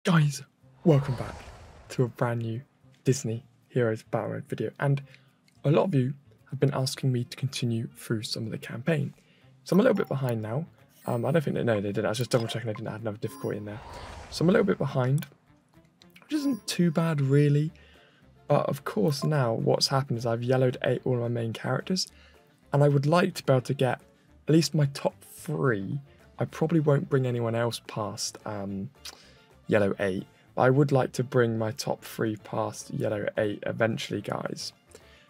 Guys, welcome back to a brand new Disney Heroes Battle Mode video, and a lot of you have been asking me to continue through some of the campaign. So I'm a little bit behind now. I don't think they did. I was just double checking I didn't add another difficulty in there. So I'm a little bit behind, which isn't too bad really. But of course now what's happened is I've yellowed 8 all of my main characters, and I would like to be able to get at least my top 3. I probably won't bring anyone else past yellow 8, but I would like to bring my top 3 past yellow 8 eventually, guys.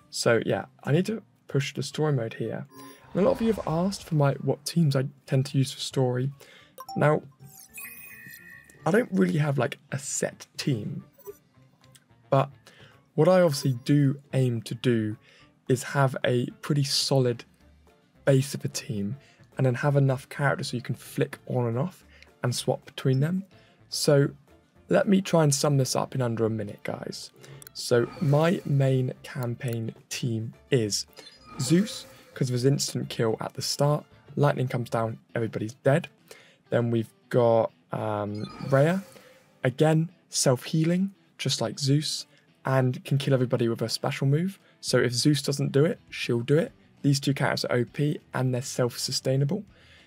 So yeah, I need to push the story mode here. And a lot of you have asked for what teams I tend to use for story. Now, I don't really have like a set team, but what I obviously do aim to do is have a pretty solid base of a team, and then have enough characters so you can flick on and off and swap between them. So let me try and sum this up in under a minute, guys. So my main campaign team is Zeus, because of his instant kill at the start. Lightning comes down, everybody's dead. Then we've got Rhea, again self-healing, just like Zeus, and can kill everybody with a special move. So if Zeus doesn't do it, she'll do it. These two characters are OP and they're self-sustainable.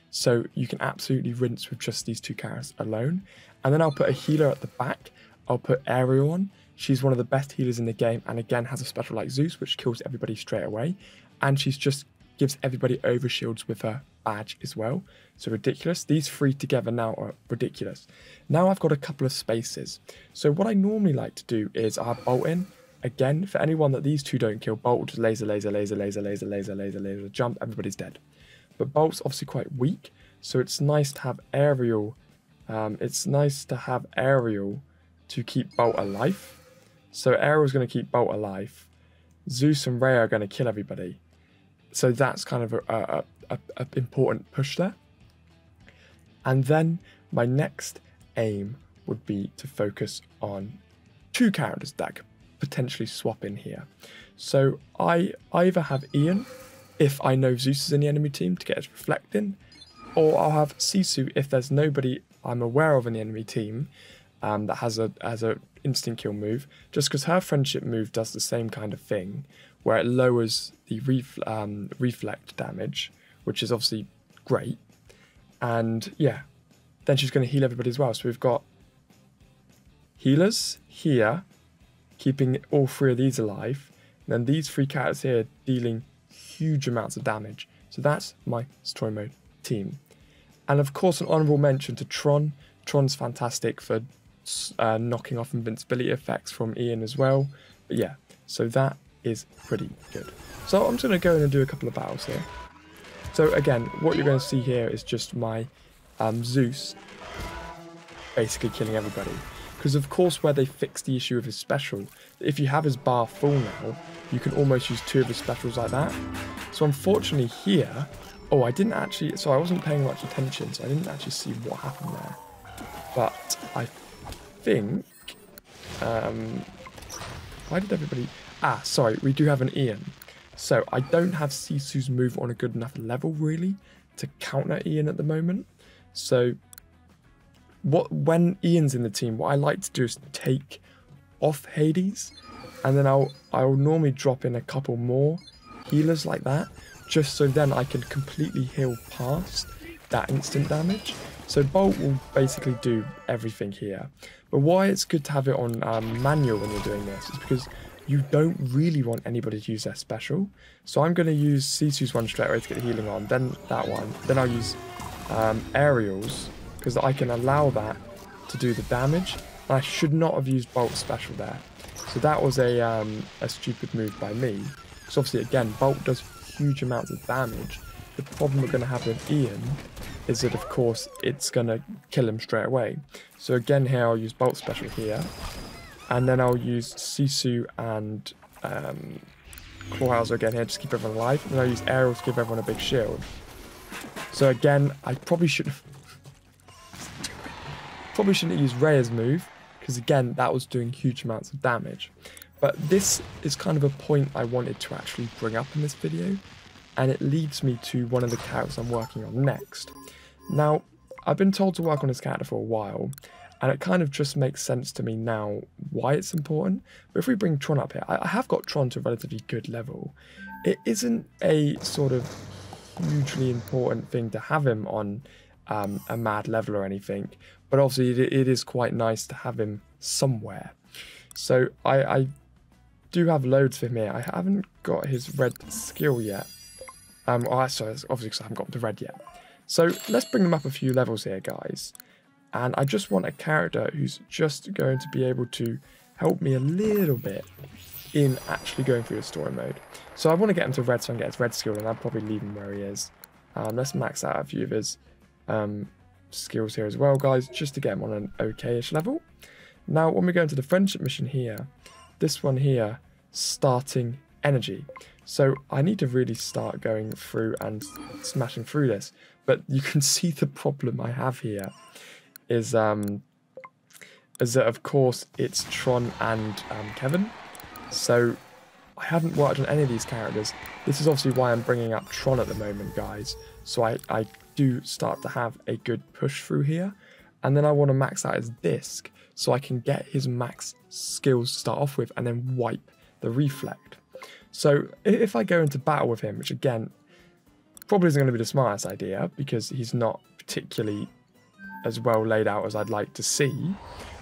So you can absolutely rinse with just these two characters alone. And then I'll put a healer at the back. I'll put Ariel on. She's one of the best healers in the game, and again has a special like Zeus, which kills everybody straight away. And she's just gives everybody overshields with her badge as well. So ridiculous. These 3 together now are ridiculous. Now I've got a couple of spaces. So what I normally like to do is I have Bolt in. Again, for anyone that these two don't kill, Bolt will just laser, jump, everybody's dead. But Bolt's obviously quite weak, so it's nice to have Ariel. To keep Bolt alive. So Ariel's going to keep Bolt alive. Zeus and Rhea are going to kill everybody. So that's kind of a important push there. And then my next aim would be to focus on 2 characters that could potentially swap in here. So I either have Ian, if I know Zeus is in the enemy team, to get his reflect in, or I'll have Sisu if there's nobody I'm aware of in the enemy team that has a instant kill move, just because her friendship move does the same kind of thing, where it lowers the reflect damage, which is obviously great. And yeah, then she's going to heal everybody as well. So we've got healers here, keeping all 3 of these alive, and then these 3 characters here dealing huge amounts of damage. So that's my story mode team. And of course, an honourable mention to Tron. Tron's fantastic for knocking off invincibility effects from Ian as well. But yeah, so that is pretty good. So I'm just going to go in and do a couple of battles here. So again, what you're going to see here is just my Zeus basically killing everybody. Because of course, where they fixed the issue of his special, if you have his bar full now, you can almost use 2 of his specials like that. So unfortunately here, I wasn't paying much attention, so I didn't actually see what happened there. But I think, why did everybody, sorry, we do have an Ian. So I don't have Sisu's move on a good enough level really to counter Ian at the moment. So when Ian's in the team, what I like to do is take off Hades, and then I'll normally drop in a couple more healers like that, just so then I can completely heal past that instant damage. So Bolt will basically do everything here. But why it's good to have it on manual when you're doing this is because you don't really want anybody to use their special. So I'm going to use Sisu's one straight away to get the healing on, then that one. Then I'll use Ariel's, because I can allow that to do the damage. And I should not have used Bolt's special there. So that was a stupid move by me. So obviously again, Bolt does huge amounts of damage. The problem we're going to have with Ian is that of course it's going to kill him straight away. So again here I'll use Bolt special here, and then I'll use Sisu and Clawhauser again here just to keep everyone alive, and then I'll use Ariel to give everyone a big shield. So again, I probably shouldn't use Rhea's move, because again that was doing huge amounts of damage. But this is kind of a point I wanted to actually bring up in this video, and it leads me to one of the characters I'm working on next. Now, I've been told to work on this character for a while, And it kind of just makes sense to me now why it's important. But if we bring Tron up here, I have got Tron to a relatively good level. It isn't a sort of hugely important thing to have him on a mad level or anything. But obviously it is quite nice to have him somewhere. So I do have loads of him here. I haven't got his red skill yet. Oh, sorry, obviously because I haven't got the red yet. So let's bring them up a few levels here, guys. And I just want a character who's just going to be able to help me a little bit in actually going through the story mode. So I want to get him to red so I can get his red skill, and I'll probably leave him where he is. Let's max out a few of his skills here as well, guys, just to get him on an okay-ish level. Now, when we go into the friendship mission here, this one here, starting energy. So I need to really start going through and smashing through this. But you can see the problem I have here is that, of course, it's Tron and Kevin. So I haven't worked on any of these characters. This is obviously why I'm bringing up Tron at the moment, guys. So I do start to have a good push through here. And then I want to max out his disc so I can get his max skills to start off with and then wipe the reflect. So if I go into battle with him, which again, probably isn't going to be the smartest idea because he's not particularly as well laid out as I'd like to see.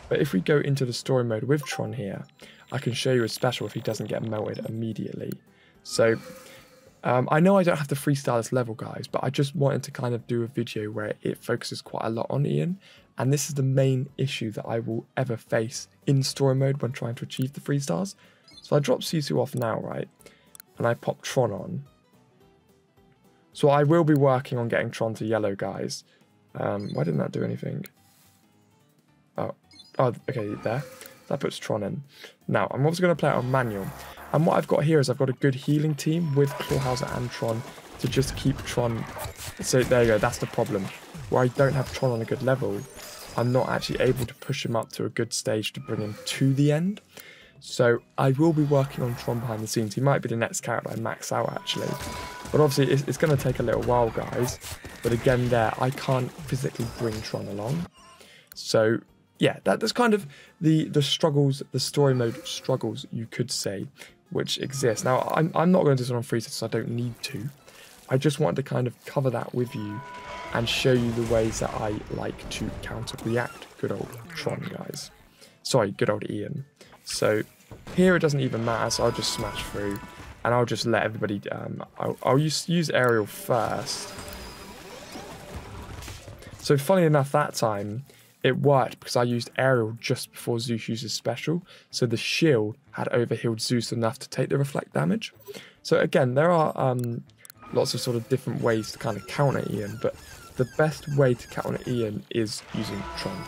But if we go into the story mode with Tron here, I can show you a special if he doesn't get melted immediately. So I know I don't have to freestyle this level, guys, but I just wanted to kind of do a video where it focuses quite a lot on Ian. And this is the main issue that I will ever face in story mode when trying to achieve the 3 stars. So I drop Sisu off now, right? And I pop Tron on. So I will be working on getting Tron to yellow, guys. Why didn't that do anything? Oh, okay, there. That puts Tron in. Now, I'm also going to play it on manual. And what I've got here is I've got a good healing team with Clawhauser and Tron to just keep Tron. So there you go, that's the problem. Where I don't have Tron on a good level, I'm not actually able to push him up to a good stage to bring him to the end. So I will be working on Tron behind the scenes. He might be the next character I max out, actually. But obviously, it's going to take a little while, guys. But again, there, I can't physically bring Tron along. So yeah, that's kind of the struggles, the story mode struggles, you could say, which exist. Now, I'm not going to do this on free, so I don't need to. I just wanted to kind of cover that with you and show you the ways that I like to counter-react good old Tron, guys. Sorry, good old Ian. So here it doesn't even matter, so I'll just smash through and I'll just let everybody, I'll use aerial first. So funny enough, that time it worked because I used aerial just before Zeus used his special, so the shield had overhealed Zeus enough to take the reflect damage. So again, there are lots of sort of different ways to kind of counter Ian, but the best way to counter Ian is using Tron.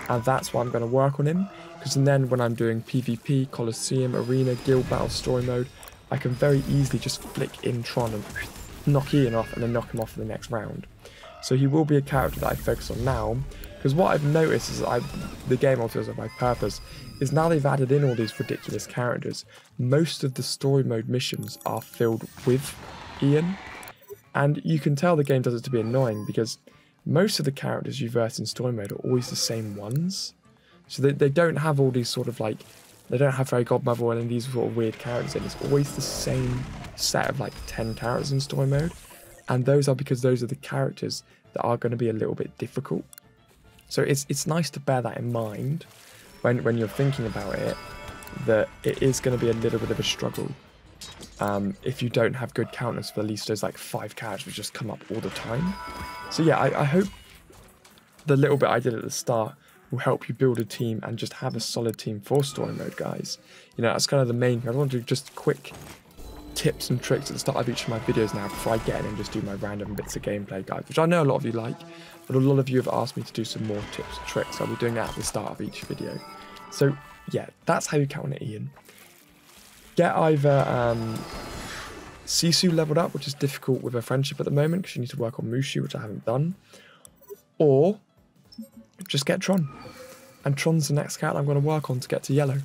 And that's why I'm going to work on him, because then when I'm doing PvP, Colosseum, Arena, Guild Battle, Story Mode, I can very easily just flick in Tron and knock Ian off and then knock him off for the next round. So he will be a character that I focus on now, because what I've noticed is the game alters by purpose, is now they've added in all these ridiculous characters, most of the story mode missions are filled with Ian, and you can tell the game does it to be annoying because most of the characters you verse in story mode are always the same ones. So they don't have all these sort of like, they don't have Fairy Godmother or any of these sort of weird characters in. It's always the same set of like 10 characters in story mode. And those are because those are the characters that are going to be a little bit difficult. So it's nice to bear that in mind when you're thinking about it, that it is going to be a little bit of a struggle. If you don't have good counters for at least those like 5 characters which just come up all the time. So yeah, I hope the little bit I did at the start will help you build a team and just have a solid team for story mode, guys. You know, that's kind of the main thing. I want to do just quick tips and tricks at the start of each of my videos now before I get in and just do my random bits of gameplay, guys, which I know a lot of you like, but a lot of you have asked me to do some more tips and tricks. I'll be doing that at the start of each video. So yeah, that's how you counter Ian. Get either Sisu leveled up, which is difficult with a friendship at the moment because you need to work on Mushu, which I haven't done, or just get Tron. And Tron's the next character I'm going to work on to get to yellow.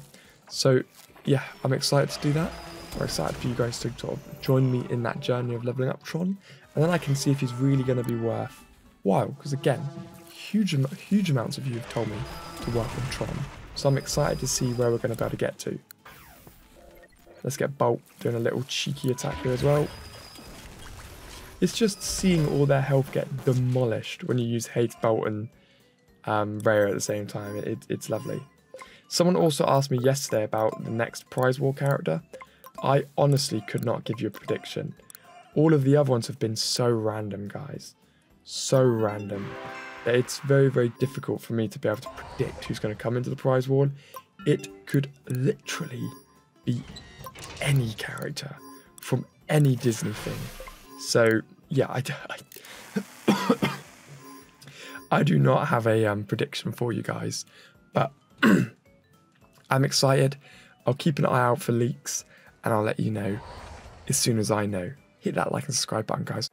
So yeah, I'm excited to do that. I'm excited for you guys to sort of join me in that journey of leveling up Tron, and then I can see if he's really going to be worthwhile, because again, huge amounts of you have told me to work on Tron. So I'm excited to see where we're going to be able to get to. Let's get Bolt doing a little cheeky attack here as well. It's just seeing all their health get demolished when you use Hades, Bolt and Rhea at the same time. It's lovely. Someone also asked me yesterday about the next Prize War character. I honestly could not give you a prediction. All of the other ones have been so random, guys. So random. That it's very, very difficult for me to be able to predict who's going to come into the prize war. It could literally be any character from any Disney thing. So, yeah, I do not have a prediction for you guys. But I'm excited. I'll keep an eye out for leaks. And I'll let you know as soon as I know. Hit that like and subscribe button, guys.